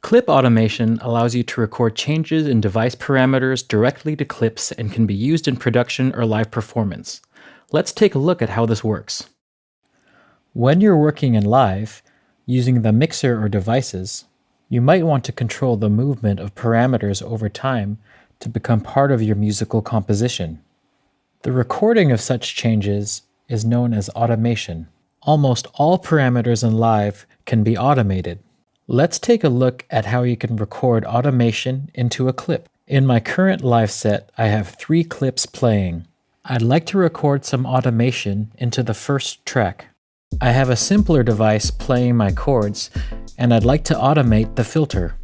Clip automation allows you to record changes in device parameters directly to clips and can be used in production or live performance. Let's take a look at how this works. When you're working in live, using the mixer or devices, you might want to control the movement of parameters over time to become part of your musical composition. The recording of such changes is known as automation. Almost all parameters in live can be automated. Let's take a look at how you can record automation into a clip. In my current live set, I have 3 clips playing. I'd like to record some automation into the first track. I have a simpler device playing my chords, and I'd like to automate the filter.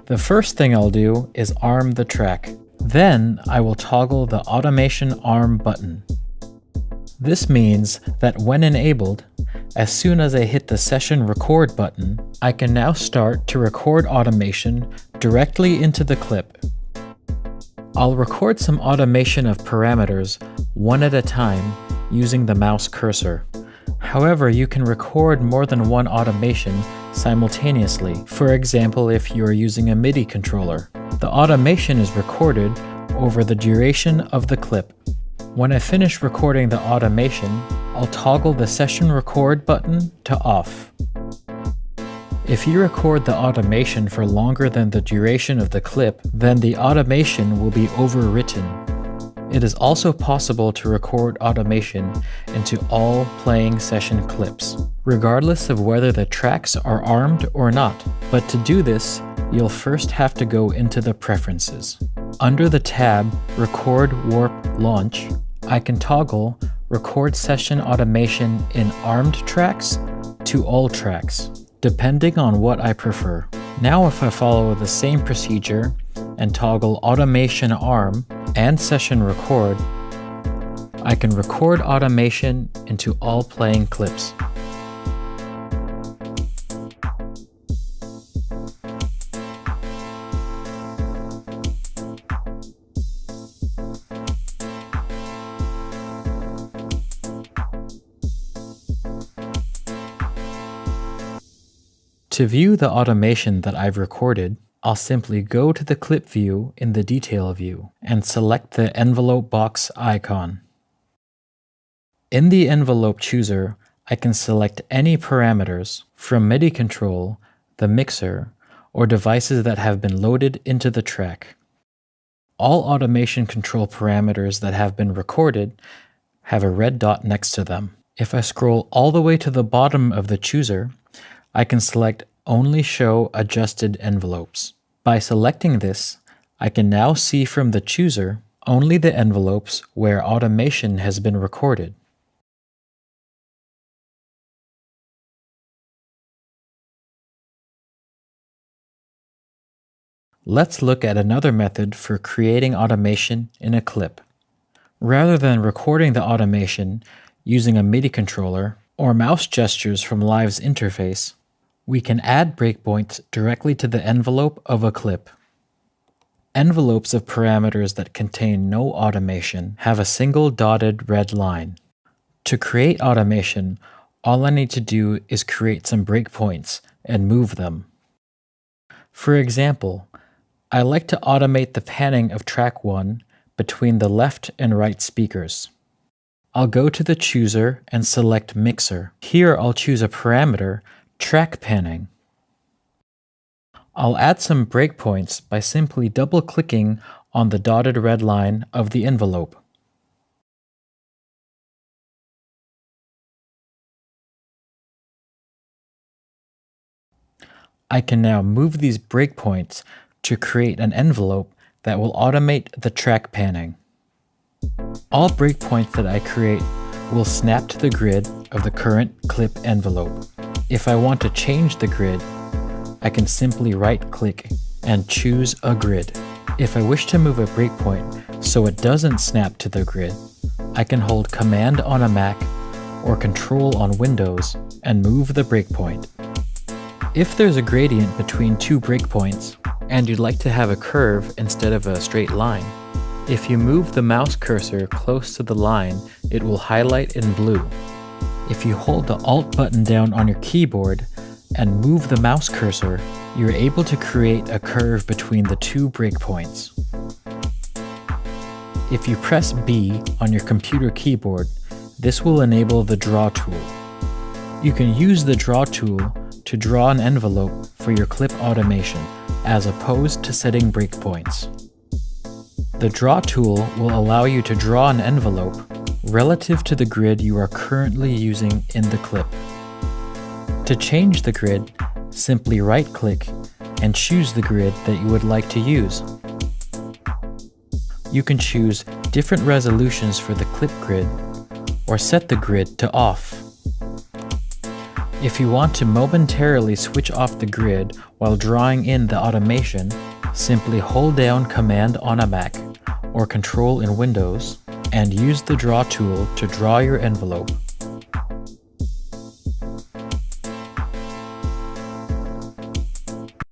The first thing I'll do is arm the track. Then I will toggle the Automation Arm button. This means that when enabled, as soon as I hit the Session Record button, I can now start to record automation directly into the clip. I'll record some automation of parameters one at a time using the mouse cursor. However, you can record more than one automation simultaneously. For example, if you are using a MIDI controller, the automation is recorded over the duration of the clip. When I finish recording the automation, I'll toggle the Session Record button to off. If you record the automation for longer than the duration of the clip, then the automation will be overwritten. It is also possible to record automation into all playing session clips, regardless of whether the tracks are armed or not. But to do this, you'll first have to go into the preferences. Under the tab Record Warp Launch, I can toggle Record Session Automation in armed tracks to all tracks, depending on what I prefer. Now if I follow the same procedure and toggle Automation Arm and Session Record, I can record automation into all playing clips. To view the automation that I've recorded, I'll simply go to the clip view in the detail view and select the envelope box icon. In the envelope chooser, I can select any parameters from MIDI control, the mixer, or devices that have been loaded into the track. All automation control parameters that have been recorded have a red dot next to them. If I scroll all the way to the bottom of the chooser, I can select Only Show Adjusted Envelopes. By selecting this, I can now see from the chooser only the envelopes where automation has been recorded. Let's look at another method for creating automation in a clip. Rather than recording the automation using a MIDI controller or mouse gestures from Live's interface, we can add breakpoints directly to the envelope of a clip. Envelopes of parameters that contain no automation have a single dotted red line. To create automation, all I need to do is create some breakpoints and move them. For example, I like to automate the panning of track 1 between the left and right speakers. I'll go to the chooser and select Mixer. Here I'll choose a parameter, Track Panning. I'll add some breakpoints by simply double-clicking on the dotted red line of the envelope. I can now move these breakpoints to create an envelope that will automate the track panning. All breakpoints that I create will snap to the grid of the current clip envelope. If I want to change the grid, I can simply right-click and choose a grid. If I wish to move a breakpoint so it doesn't snap to the grid, I can hold Command on a Mac or Control on Windows and move the breakpoint. If there's a gradient between 2 breakpoints and you'd like to have a curve instead of a straight line, if you move the mouse cursor close to the line, it will highlight in blue. If you hold the Alt button down on your keyboard, and move the mouse cursor, you're able to create a curve between the two breakpoints. If you press B on your computer keyboard, this will enable the Draw tool. You can use the Draw tool to draw an envelope for your clip automation, as opposed to setting breakpoints. The Draw tool will allow you to draw an envelope relative to the grid you are currently using in the clip. To change the grid, simply right-click and choose the grid that you would like to use. You can choose different resolutions for the clip grid, or set the grid to off. If you want to momentarily switch off the grid while drawing in the automation, simply hold down Command on a Mac or Control in Windows and use the Draw tool to draw your envelope